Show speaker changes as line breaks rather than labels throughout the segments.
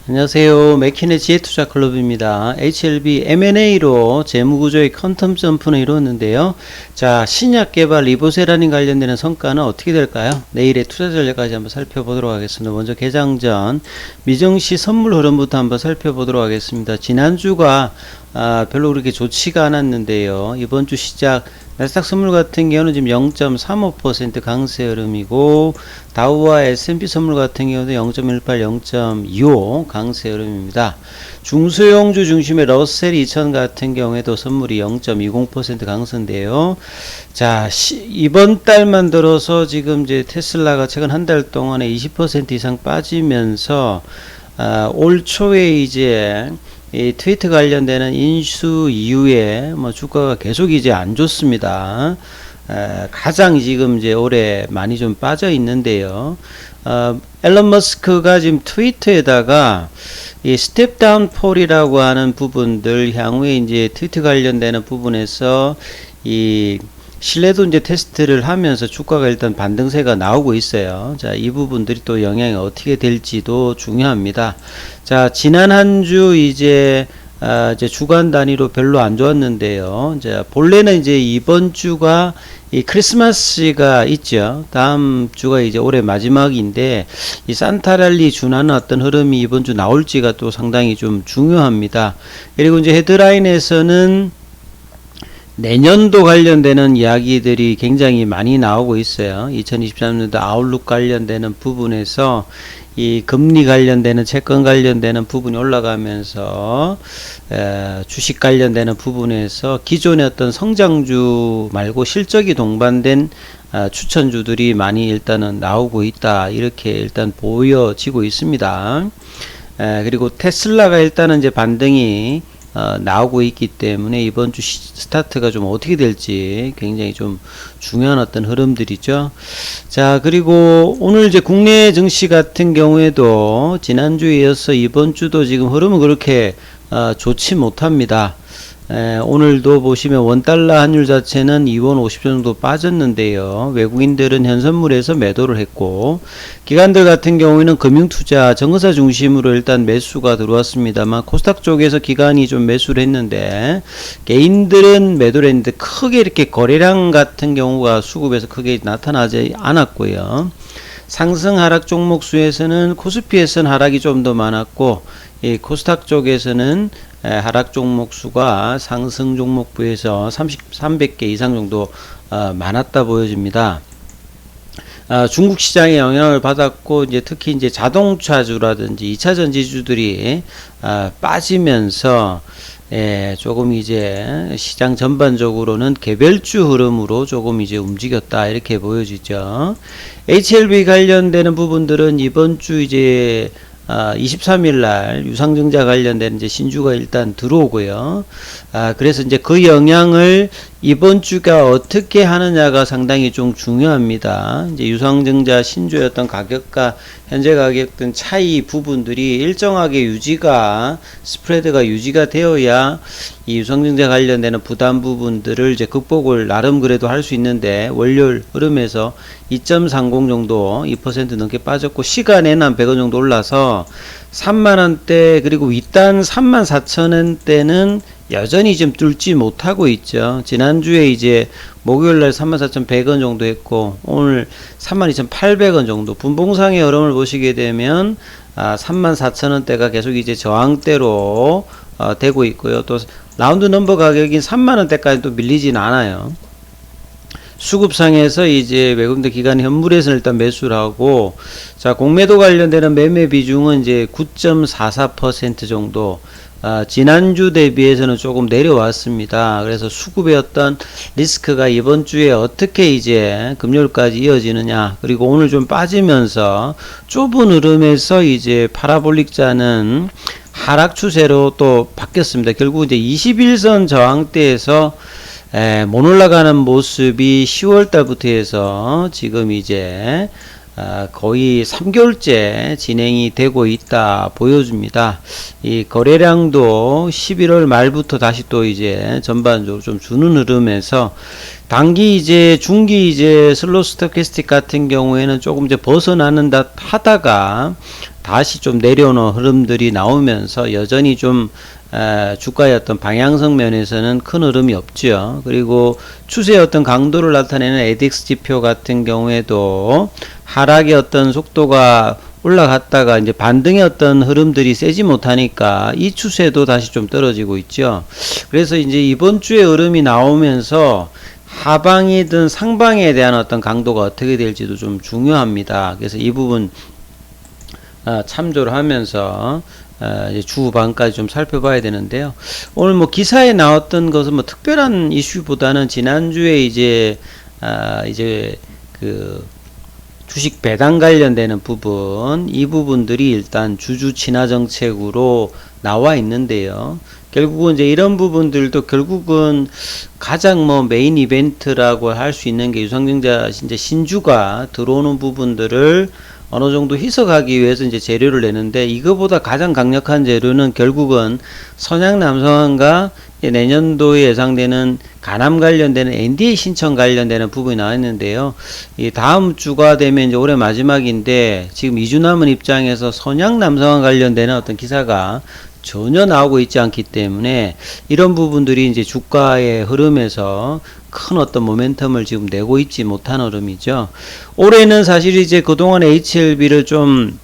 안녕하세요. 맥킨의 지혜투자 클럽입니다. HLB M&A로 재무구조의 퀀텀 점프는 이루었는데요. 자, 신약 개발 리보세라닌 관련되는 성과는 어떻게 될까요? 내일의 투자 전략까지 한번 살펴보도록 하겠습니다. 먼저 개장 전 미정시 선물 흐름부터 한번 살펴보도록 하겠습니다. 지난주가 별로 그렇게 좋지가 않았는데요. 이번 주 시작 나스닥 선물 같은 경우는 지금 0.35% 강세 흐름이고, 다우와 S&P 선물 같은 경우도 0.18, 0.25 강세 흐름입니다. 중소형주 중심의 러셀 2000 같은 경우에도 선물이 0.20% 강세인데요. 자, 이번 달만 들어서 지금 이제 테슬라가 최근 한 달 동안에 20% 이상 빠지면서 올 초에 이제 이 트위터 관련되는 인수 이후에 주가가 계속 이제 안 좋습니다. 가장 지금 이제 올해 많이 좀 빠져 있는데요. 앨런 머스크가 지금 트위터에다가 이 스텝 다운 폴이라고 하는 부분들 향후에 이제 트위터 관련되는 부분에서 이 신뢰도 이제 테스트를 하면서 주가가 일단 반등세가 나오고 있어요. 자, 이 부분들이 또 영향이 어떻게 될지도 중요합니다. 자, 지난 한 주 이제 주간 단위로 별로 안 좋았는데요. 이제 본래는 이제 이번 주가 이 크리스마스가 있죠. 다음 주가 이제 올해 마지막인데 이 산타랠리 준하는 어떤 흐름이 이번 주 나올지가 또 상당히 좀 중요합니다. 그리고 이제 헤드라인에서는 내년도 관련되는 이야기들이 굉장히 많이 나오고 있어요. 2023년도 아웃룩 관련되는 부분에서 이 금리 관련되는 채권 관련되는 부분이 올라가면서 주식 관련되는 부분에서 기존의 어떤 성장주 말고 실적이 동반된 추천주들이 많이 일단은 나오고 있다, 이렇게 일단 보여지고 있습니다. 그리고 테슬라가 일단은 이제 반등이 나오고 있기 때문에 이번 주 스타트가 좀 어떻게 될지 굉장히 좀 중요한 어떤 흐름들이죠. 자, 그리고 오늘 이제 국내 증시 같은 경우에도 지난주에 이어서 이번 주도 지금 흐름은 그렇게 좋지 못합니다. 오늘도 보시면 원달러 환율 자체는 2원 50전 정도 빠졌는데요. 외국인들은 현선물에서 매도를 했고, 기관들 같은 경우에는 금융투자, 정거사 중심으로 일단 매수가 들어왔습니다만, 코스닥 쪽에서 기관이 좀 매수를 했는데, 개인들은 매도를 했는데 크게 이렇게 거래량 같은 경우가 수급에서 크게 나타나지 않았고요. 상승 하락 종목 수에서는 코스피에서는 하락이 좀 더 많았고, 이 코스닥 쪽에서는 하락 종목 수가 상승 종목부에서 300개 이상 정도 많았다 보여집니다. 중국 시장에 영향을 받았고, 이제 특히 이제 자동차주라든지 2차 전지주들이 빠지면서 조금 이제 시장 전반적으로는 개별주 흐름으로 조금 이제 움직였다, 이렇게 보여지죠. HLB 관련되는 부분들은 이번 주 이제 23일 날 유상증자 관련된 이제 신주가 일단 들어오고요. 그래서 이제 그 영향을 이번 주가 어떻게 하느냐가 상당히 좀 중요합니다. 이제 유상증자 신주의 어떤 가격과 현재 가격 등 차이 부분들이 일정하게 스프레드가 유지가 되어야 이 유상증자 관련되는 부담 부분들을 이제 극복을 나름 그래도 할 수 있는데, 월요일 흐름에서 2.30 정도 2% 넘게 빠졌고, 시간에는 한 100원 정도 올라서 3만원대, 그리고 윗단 34,000원대는 여전히 좀 뚫지 못하고 있죠. 지난주에 이제 목요일날 34,100원 정도 했고, 오늘 32,800원 정도, 분봉상의 흐름을 보시게 되면 34,000원대가 계속 이제 저항대로 되고 있고요. 또 라운드 넘버 가격인 3만원대까지 또 밀리진 않아요. 수급상에서 이제 외국인들 기관 현물에서는 일단 매수를 하고, 자, 공매도 관련되는 매매 비중은 이제 9.44% 정도, 지난주 대비해서는 조금 내려왔습니다. 그래서 수급의 어떤 리스크가 이번 주에 어떻게 이제 금요일까지 이어지느냐, 그리고 오늘 좀 빠지면서 좁은 흐름에서 이제 파라볼릭자는 하락 추세로 또 바뀌었습니다. 결국 이제 21선 저항대에서 못 올라가는 모습이 10월 달부터 해서 지금 이제 거의 3개월째 진행이 되고 있다 보여줍니다. 이 거래량도 11월 말부터 다시 또 이제 전반적으로 좀 주는 흐름에서, 단기 이제 중기 이제 슬로우 스토캐스틱 같은 경우에는 조금 이제 벗어나는 듯 하다가 다시 좀 내려오는 흐름들이 나오면서 여전히 좀 주가의 어떤 방향성 면에서는 큰 흐름이 없죠. 그리고 추세의 어떤 강도를 나타내는 ADX 지표 같은 경우에도 하락의 어떤 속도가 올라갔다가 이제 반등의 어떤 흐름들이 세지 못하니까 이 추세도 다시 좀 떨어지고 있죠. 그래서 이제 이번 주에 흐름이 나오면서 하방이든 상방에 대한 어떤 강도가 어떻게 될지도 좀 중요합니다. 그래서 이 부분 참조를 하면서 이제 주후반까지 좀 살펴봐야 되는데요. 오늘 뭐 기사에 나왔던 것은 뭐 특별한 이슈보다는 지난주에 이제 그 주식 배당 관련되는 부분, 이 부분들이 일단 주주 친화 정책으로 나와 있는데요. 결국은 이제 이런 부분들도 결국은 가장 뭐 메인 이벤트라고 할 수 있는 게 유상증자 이제 신주가 들어오는 부분들을 어느 정도 희석하기 위해서 이제 재료를 내는데, 이거보다 가장 강력한 재료는 결국은 선양남성과 내년도에 예상되는 간암 관련되는 NDA 신청 관련되는 부분이 나왔는데요. 이 다음 주가 되면 이제 올해 마지막인데, 지금 2주 남은 입장에서 선양남성과 관련되는 어떤 기사가 전혀 나오고 있지 않기 때문에 이런 부분들이 이제 주가의 흐름에서 큰 어떤 모멘텀을 지금 내고 있지 못한 흐름이죠. 올해는 사실 이제 그동안 HLB를 좀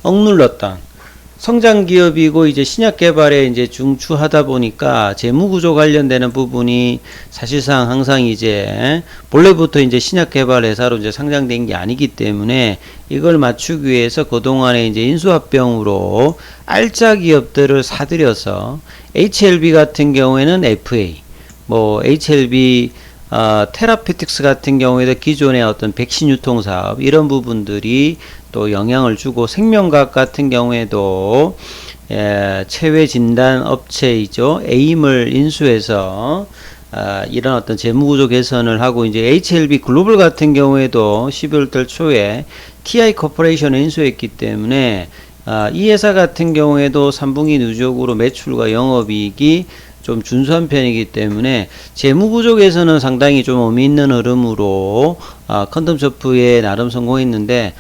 억눌렀던 성장 기업이고 이제 신약 개발에 이제 중추하다 보니까 재무 구조 관련되는 부분이 사실상 항상 이제 본래부터 이제 신약 개발 회사로 이제 상장된 게 아니기 때문에 이걸 맞추기 위해서 그동안에 이제 인수합병으로 알짜 기업들을 사들여서 HLB 같은 경우에는 FA, 뭐 HLB 테라피틱스 같은 경우에도 기존의 어떤 백신 유통 사업 이런 부분들이 또 영향을 주고, 생명과학 같은 경우에도 체외 진단 업체이죠. 에임을 인수해서 이런 어떤 재무구조 개선을 하고, 이제 HLB 글로벌 같은 경우에도 12월달 초에 TI 코퍼레이션을 인수했기 때문에 이 회사 같은 경우에도 3분기 누적으로 매출과 영업이익이 좀 준수한 편이기 때문에 재무구조 개선은 상당히 좀 의미 있는 흐름으로 컨텀셔프에 나름 성공했는데,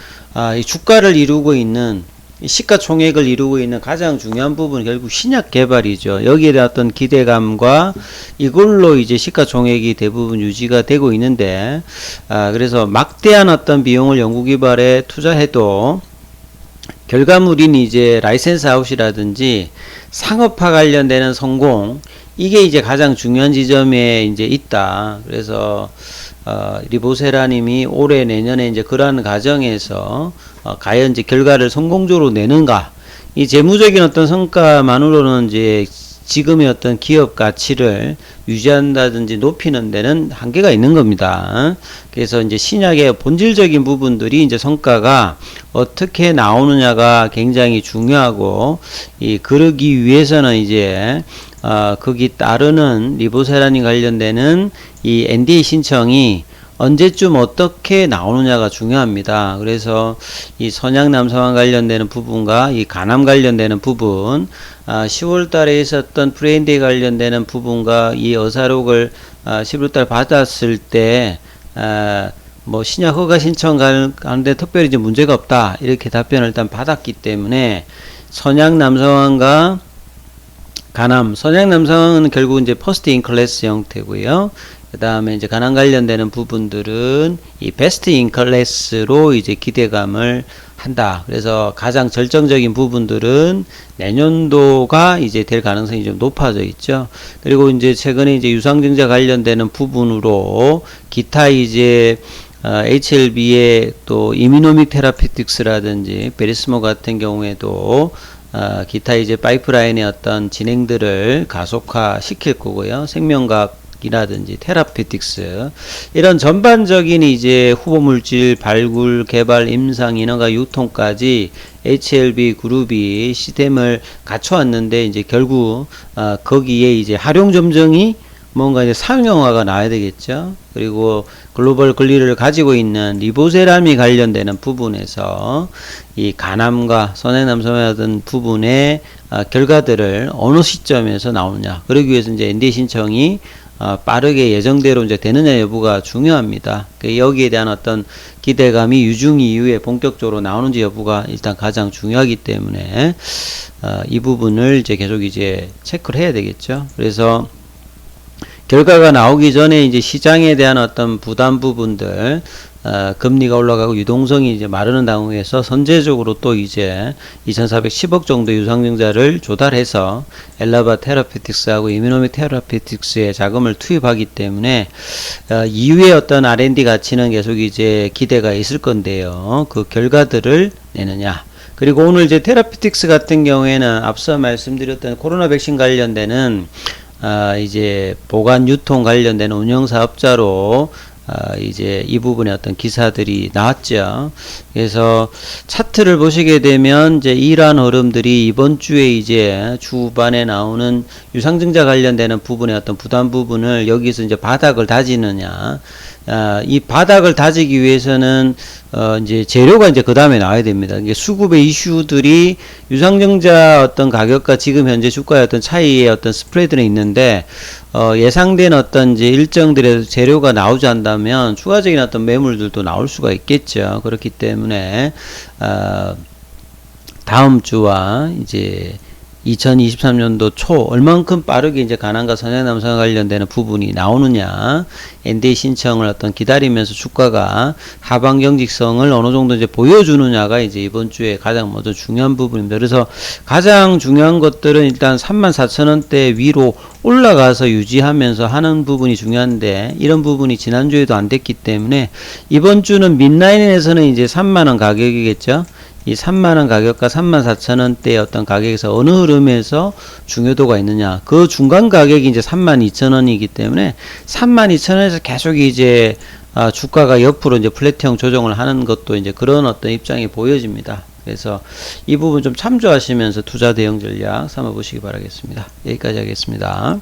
이 주가를 이루고 있는, 시가총액을 이루고 있는 가장 중요한 부분은 결국 신약 개발이죠. 여기에 대한 어떤 기대감과 이걸로 이제 시가총액이 대부분 유지가 되고 있는데, 그래서 막대한 어떤 비용을 연구개발에 투자해도 결과물인 이제 라이센스 아웃이라든지 상업화 관련되는 성공, 이게 이제 가장 중요한 지점에 이제 있다. 그래서 리보세라님이 올해 내년에 이제 그러한 과정에서 과연 이제 결과를 성공적으로 내는가, 이 재무적인 어떤 성과만으로는 이제 지금의 어떤 기업 가치를 유지한다든지 높이는 데는 한계가 있는 겁니다. 그래서 이제 신약의 본질적인 부분들이 이제 성과가 어떻게 나오느냐가 굉장히 중요하고, 그러기 위해서는 이제 거기 따르는 리보세라닌 관련되는 이 NDA 신청이 언제쯤 어떻게 나오느냐가 중요합니다. 그래서 이 선양남성과 관련되는 부분과 이 간암 관련되는 부분, 10월 달에 있었던 프레인데이 관련되는 부분과 이 의사록을 11월 달 받았을 때 뭐 신약 허가 신청 가는데 특별히 이제 문제가 없다, 이렇게 답변을 일단 받았기 때문에 선양남성과 간암, 선양남성은 결국 이제 퍼스트 인 클래스 형태고요. 그 다음에 이제 간암 관련되는 부분들은 이 베스트 인 클래스로 이제 기대감을 한다. 그래서 가장 절정적인 부분들은 내년도가 이제 될 가능성이 좀 높아져 있죠. 그리고 이제 최근에 이제 유상증자 관련되는 부분으로 기타 이제 HLB의 또 이미노믹 테라피틱스라든지 베리스모 같은 경우에도 기타 이제 파이프라인의 어떤 진행들을 가속화 시킬 거고요. 생명과학이라든지 테라피틱스, 이런 전반적인 이제 후보물질 발굴, 개발, 임상, 인허가, 유통까지 HLB 그룹이 시스템을 갖춰왔는데, 이제 결국 거기에 이제 활용 점정이 뭔가 이제 상용화가 나와야 되겠죠. 그리고 글로벌 권리를 가지고 있는 리보세람이 관련되는 부분에서 이 간암과 선행남성의 어떤 부분의 결과들을 어느 시점에서 나오느냐. 그러기 위해서 이제 NDA 신청이 빠르게 예정대로 이제 되느냐 여부가 중요합니다. 여기에 대한 어떤 기대감이 유중 이후에 본격적으로 나오는지 여부가 일단 가장 중요하기 때문에 이 부분을 이제 계속 이제 체크를 해야 되겠죠. 그래서 결과가 나오기 전에 이제 시장에 대한 어떤 부담 부분들, 금리가 올라가고 유동성이 이제 마르는 당국에서 선제적으로 또 이제 2410억 정도 유상증자를 조달해서 엘라바 테라피틱스하고 이뮤노믹 테라피틱스에 자금을 투입하기 때문에 이후에 어떤 R&D 가치는 계속 이제 기대가 있을 건데요. 그 결과들을 내느냐. 그리고 오늘 이제 테라피틱스 같은 경우에는 앞서 말씀드렸던 코로나 백신 관련되는 이제 보관 유통 관련된 운영 사업자로 이제 이 부분에 어떤 기사들이 나왔죠. 그래서 차트를 보시게 되면 이제 이러한 흐름들이 이번 주에 이제 주반에 나오는 유상증자 관련되는 부분의 어떤 부담 부분을 여기서 이제 바닥을 다지느냐. 이 바닥을 다지기 위해서는 이제 재료가 이제 그 다음에 나와야 됩니다. 이게 수급의 이슈들이 유상증자 어떤 가격과 지금 현재 주가의 어떤 차이의 어떤 스프레드는 있는데 예상된 어떤 이제 일정들의 재료가 나오지 않다면 추가적인 어떤 매물들도 나올 수가 있겠죠. 그렇기 때문에 다음 주와 이제 2023년도 초 얼만큼 빠르게 이제 가난과 선행남성과 관련되는 부분이 나오느냐, NDA 신청을 어떤 기다리면서 주가가 하방 경직성을 어느 정도 이제 보여주느냐가 이제 이번 주에 가장 먼저 중요한 부분입니다. 그래서 가장 중요한 것들은 일단 34,000원대 위로 올라가서 유지하면서 하는 부분이 중요한데 이런 부분이 지난주에도 안 됐기 때문에 이번 주는 민라인에서는 이제 30,000원 가격이겠죠. 이 30,000원 가격과 34,000원대의 어떤 가격에서 어느 흐름에서 중요도가 있느냐. 그 중간 가격이 이제 32,000원이기 때문에 32,000원에서 계속 이제 주가가 옆으로 이제 플랫형 조정을 하는 것도 이제 그런 어떤 입장이 보여집니다. 그래서 이 부분 좀 참조하시면서 투자 대응 전략 삼아 보시기 바라겠습니다. 여기까지 하겠습니다.